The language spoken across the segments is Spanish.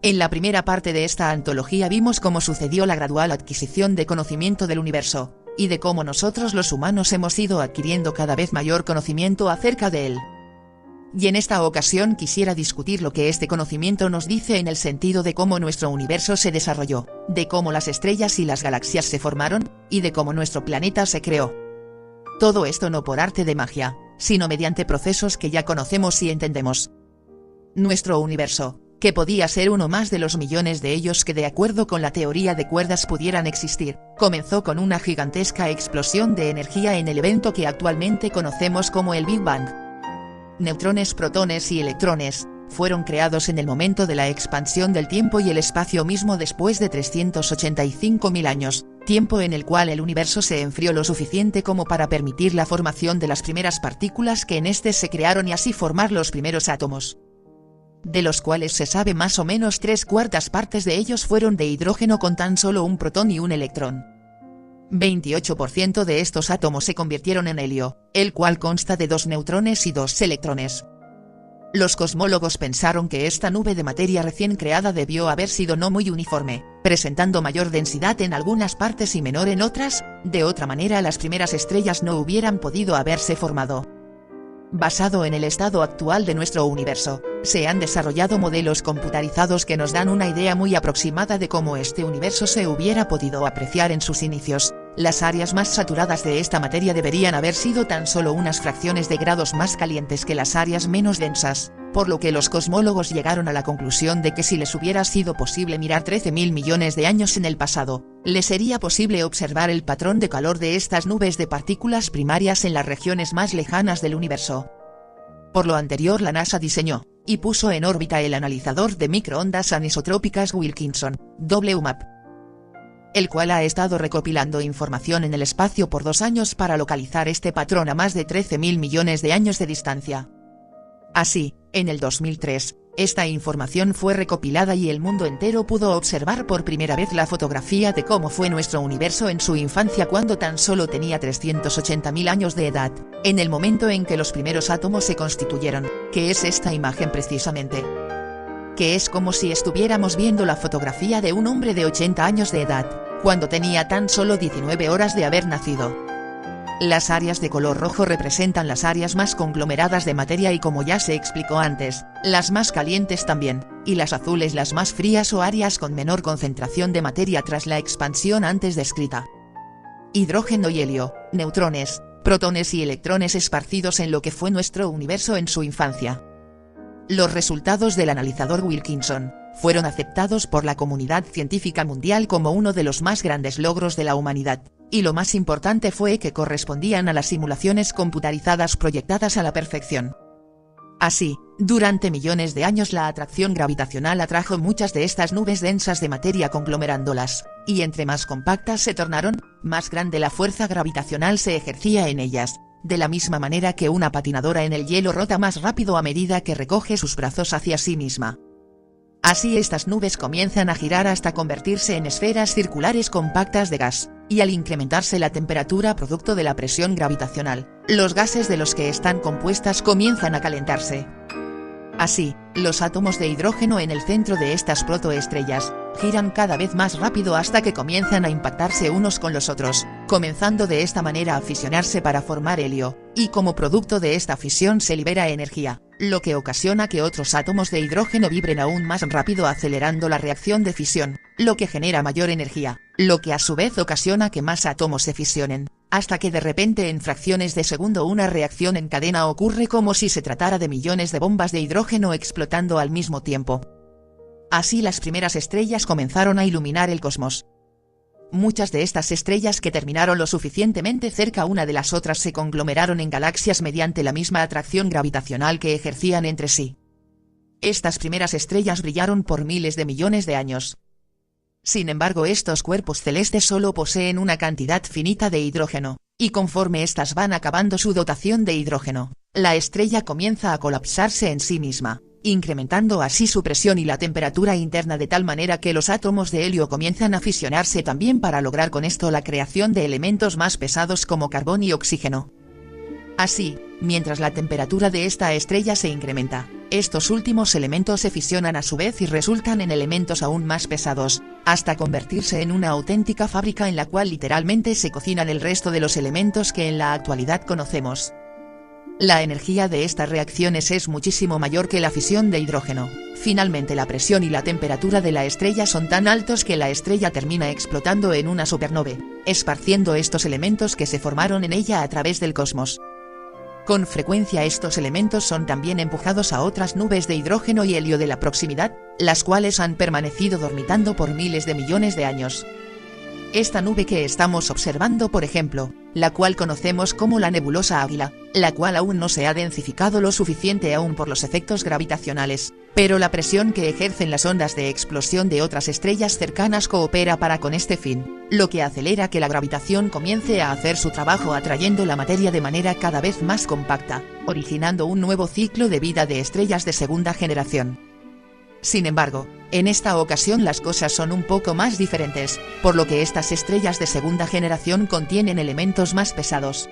En la primera parte de esta antología vimos cómo sucedió la gradual adquisición de conocimiento del universo, y de cómo nosotros los humanos hemos ido adquiriendo cada vez mayor conocimiento acerca de él. Y en esta ocasión quisiera discutir lo que este conocimiento nos dice en el sentido de cómo nuestro universo se desarrolló, de cómo las estrellas y las galaxias se formaron, y de cómo nuestro planeta se creó. Todo esto no por arte de magia, sino mediante procesos que ya conocemos y entendemos. Nuestro universo, que podía ser uno más de los millones de ellos que de acuerdo con la teoría de cuerdas pudieran existir, comenzó con una gigantesca explosión de energía en el evento que actualmente conocemos como el Big Bang. Neutrones, protones y electrones fueron creados en el momento de la expansión del tiempo y el espacio mismo después de 385.000 años, tiempo en el cual el universo se enfrió lo suficiente como para permitir la formación de las primeras partículas que en este se crearon y así formar los primeros átomos, de los cuales se sabe más o menos 3/4 partes de ellos fueron de hidrógeno con tan solo un protón y un electrón. 28% de estos átomos se convirtieron en helio, el cual consta de 2 neutrones y 2 electrones. Los cosmólogos pensaron que esta nube de materia recién creada debió haber sido no muy uniforme, presentando mayor densidad en algunas partes y menor en otras, de otra manera las primeras estrellas no hubieran podido haberse formado. Basado en el estado actual de nuestro universo, se han desarrollado modelos computarizados que nos dan una idea muy aproximada de cómo este universo se hubiera podido apreciar en sus inicios. Las áreas más saturadas de esta materia deberían haber sido tan solo unas fracciones de grados más calientes que las áreas menos densas, por lo que los cosmólogos llegaron a la conclusión de que si les hubiera sido posible mirar 13.000 millones de años en el pasado, les sería posible observar el patrón de calor de estas nubes de partículas primarias en las regiones más lejanas del universo. Por lo anterior, la NASA diseñó y puso en órbita el analizador de microondas anisotrópicas Wilkinson, WMAP, el cual ha estado recopilando información en el espacio por 2 años para localizar este patrón a más de 13.000 millones de años de distancia. Así, en el 2003, esta información fue recopilada y el mundo entero pudo observar por primera vez la fotografía de cómo fue nuestro universo en su infancia cuando tan solo tenía 380.000 años de edad, en el momento en que los primeros átomos se constituyeron, que es esta imagen precisamente. Que es como si estuviéramos viendo la fotografía de un hombre de 80 años de edad, cuando tenía tan solo 19 horas de haber nacido. Las áreas de color rojo representan las áreas más conglomeradas de materia y como ya se explicó antes, las más calientes también, y las azules las más frías o áreas con menor concentración de materia tras la expansión antes descrita. Hidrógeno y helio, neutrones, protones y electrones esparcidos en lo que fue nuestro universo en su infancia. Los resultados del analizador Wilkinson fueron aceptados por la comunidad científica mundial como uno de los más grandes logros de la humanidad, y lo más importante fue que correspondían a las simulaciones computarizadas proyectadas a la perfección. Así, durante millones de años la atracción gravitacional atrajo muchas de estas nubes densas de materia conglomerándolas, y entre más compactas se tornaron, más grande la fuerza gravitacional se ejercía en ellas, de la misma manera que una patinadora en el hielo rota más rápido a medida que recoge sus brazos hacia sí misma. Así estas nubes comienzan a girar hasta convertirse en esferas circulares compactas de gas, y al incrementarse la temperatura producto de la presión gravitacional, los gases de los que están compuestas comienzan a calentarse. Así, los átomos de hidrógeno en el centro de estas protoestrellas giran cada vez más rápido hasta que comienzan a impactarse unos con los otros, comenzando de esta manera a fisionarse para formar helio, y como producto de esta fisión se libera energía, lo que ocasiona que otros átomos de hidrógeno vibren aún más rápido acelerando la reacción de fisión, lo que genera mayor energía, lo que a su vez ocasiona que más átomos se fisionen, hasta que de repente en fracciones de segundo una reacción en cadena ocurre como si se tratara de millones de bombas de hidrógeno explotando al mismo tiempo. Así las primeras estrellas comenzaron a iluminar el cosmos. Muchas de estas estrellas que terminaron lo suficientemente cerca una de las otras se conglomeraron en galaxias mediante la misma atracción gravitacional que ejercían entre sí. Estas primeras estrellas brillaron por miles de millones de años. Sin embargo, estos cuerpos celestes solo poseen una cantidad finita de hidrógeno, y conforme éstas van acabando su dotación de hidrógeno, la estrella comienza a colapsarse en sí misma, incrementando así su presión y la temperatura interna de tal manera que los átomos de helio comienzan a fisionarse también para lograr con esto la creación de elementos más pesados como carbón y oxígeno. Así, mientras la temperatura de esta estrella se incrementa, Estos últimos elementos se fisionan a su vez y resultan en elementos aún más pesados, hasta convertirse en una auténtica fábrica en la cual literalmente se cocinan el resto de los elementos que en la actualidad conocemos. La energía de estas reacciones es muchísimo mayor que la fisión de hidrógeno. Finalmente la presión y la temperatura de la estrella son tan altos que la estrella termina explotando en una supernova, esparciendo estos elementos que se formaron en ella a través del cosmos. Con frecuencia estos elementos son también empujados a otras nubes de hidrógeno y helio de la proximidad, las cuales han permanecido dormitando por miles de millones de años. Esta nube que estamos observando, por ejemplo, la cual conocemos como la nebulosa Águila, la cual aún no se ha densificado lo suficiente aún por los efectos gravitacionales, pero la presión que ejercen las ondas de explosión de otras estrellas cercanas coopera para con este fin, lo que acelera que la gravitación comience a hacer su trabajo atrayendo la materia de manera cada vez más compacta, originando un nuevo ciclo de vida de estrellas de segunda generación. Sin embargo, en esta ocasión las cosas son un poco más diferentes, por lo que estas estrellas de segunda generación contienen elementos más pesados.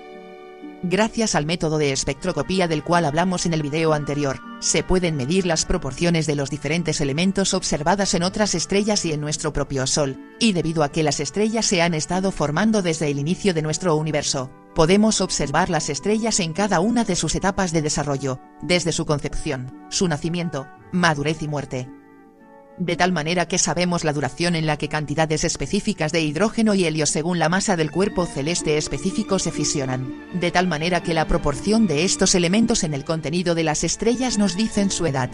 Gracias al método de espectroscopía del cual hablamos en el video anterior, se pueden medir las proporciones de los diferentes elementos observadas en otras estrellas y en nuestro propio Sol, y debido a que las estrellas se han estado formando desde el inicio de nuestro universo, podemos observar las estrellas en cada una de sus etapas de desarrollo, desde su concepción, su nacimiento, madurez y muerte. De tal manera que sabemos la duración en la que cantidades específicas de hidrógeno y helio según la masa del cuerpo celeste específico se fisionan, de tal manera que la proporción de estos elementos en el contenido de las estrellas nos dicen su edad.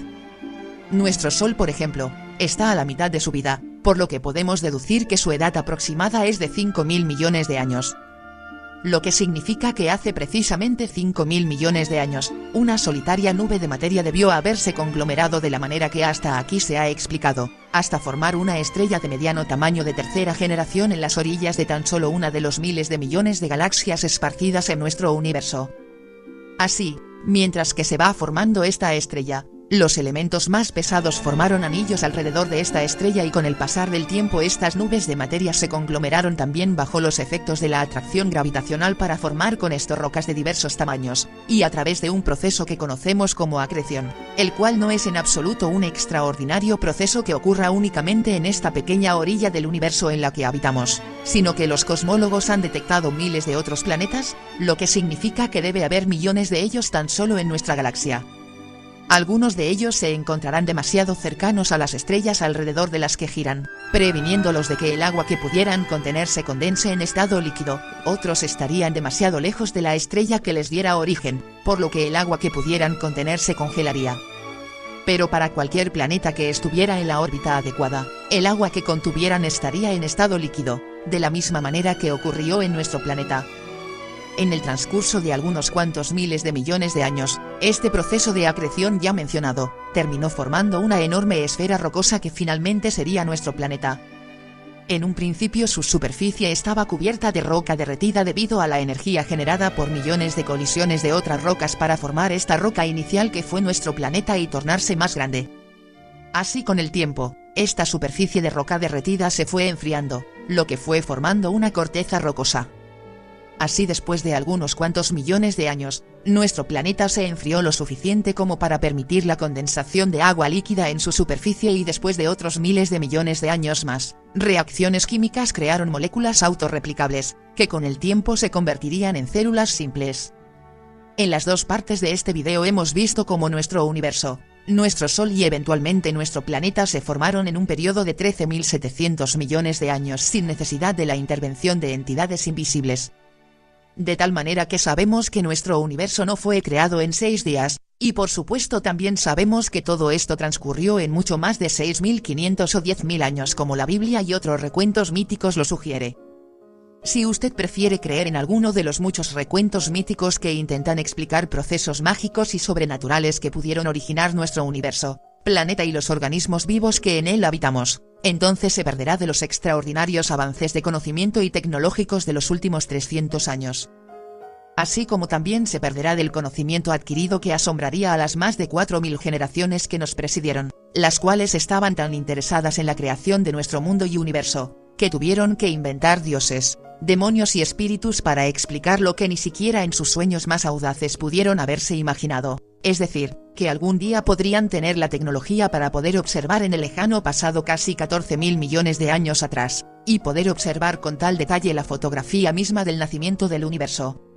Nuestro Sol, por ejemplo, está a la mitad de su vida, por lo que podemos deducir que su edad aproximada es de 5.000 millones de años. Lo que significa que hace precisamente 5.000 millones de años, una solitaria nube de materia debió haberse conglomerado de la manera que hasta aquí se ha explicado, hasta formar una estrella de mediano tamaño de tercera generación en las orillas de tan solo una de los miles de millones de galaxias esparcidas en nuestro universo. Así, mientras que se va formando esta estrella, los elementos más pesados formaron anillos alrededor de esta estrella y con el pasar del tiempo estas nubes de materia se conglomeraron también bajo los efectos de la atracción gravitacional para formar con esto rocas de diversos tamaños, y a través de un proceso que conocemos como acreción, el cual no es en absoluto un extraordinario proceso que ocurra únicamente en esta pequeña orilla del universo en la que habitamos, sino que los cosmólogos han detectado miles de otros planetas, lo que significa que debe haber millones de ellos tan solo en nuestra galaxia. Algunos de ellos se encontrarán demasiado cercanos a las estrellas alrededor de las que giran, previniéndolos de que el agua que pudieran contener se condense en estado líquido, otros estarían demasiado lejos de la estrella que les diera origen, por lo que el agua que pudieran contener se congelaría. Pero para cualquier planeta que estuviera en la órbita adecuada, el agua que contuvieran estaría en estado líquido, de la misma manera que ocurrió en nuestro planeta. En el transcurso de algunos cuantos miles de millones de años, este proceso de acreción ya mencionado, terminó formando una enorme esfera rocosa que finalmente sería nuestro planeta. En un principio su superficie estaba cubierta de roca derretida debido a la energía generada por millones de colisiones de otras rocas para formar esta roca inicial que fue nuestro planeta y tornarse más grande. Así con el tiempo, esta superficie de roca derretida se fue enfriando, lo que fue formando una corteza rocosa. Así después de algunos cuantos millones de años, nuestro planeta se enfrió lo suficiente como para permitir la condensación de agua líquida en su superficie y después de otros miles de millones de años más, reacciones químicas crearon moléculas autorreplicables, que con el tiempo se convertirían en células simples. En las dos partes de este video hemos visto cómo nuestro universo, nuestro Sol y eventualmente nuestro planeta se formaron en un periodo de 13.700 millones de años sin necesidad de la intervención de entidades invisibles. De tal manera que sabemos que nuestro universo no fue creado en 6 días, y por supuesto también sabemos que todo esto transcurrió en mucho más de 6.500 o 10.000 años como la Biblia y otros recuentos míticos lo sugiere. Si usted prefiere creer en alguno de los muchos recuentos míticos que intentan explicar procesos mágicos y sobrenaturales que pudieron originar nuestro universo, planeta y los organismos vivos que en él habitamos, entonces se perderá de los extraordinarios avances de conocimiento y tecnológicos de los últimos 300 años. Así como también se perderá del conocimiento adquirido que asombraría a las más de 4.000 generaciones que nos presidieron, las cuales estaban tan interesadas en la creación de nuestro mundo y universo, que tuvieron que inventar dioses, demonios y espíritus para explicar lo que ni siquiera en sus sueños más audaces pudieron haberse imaginado. Es decir, que algún día podrían tener la tecnología para poder observar en el lejano pasado casi 14.000 millones de años atrás, y poder observar con tal detalle la fotografía misma del nacimiento del universo.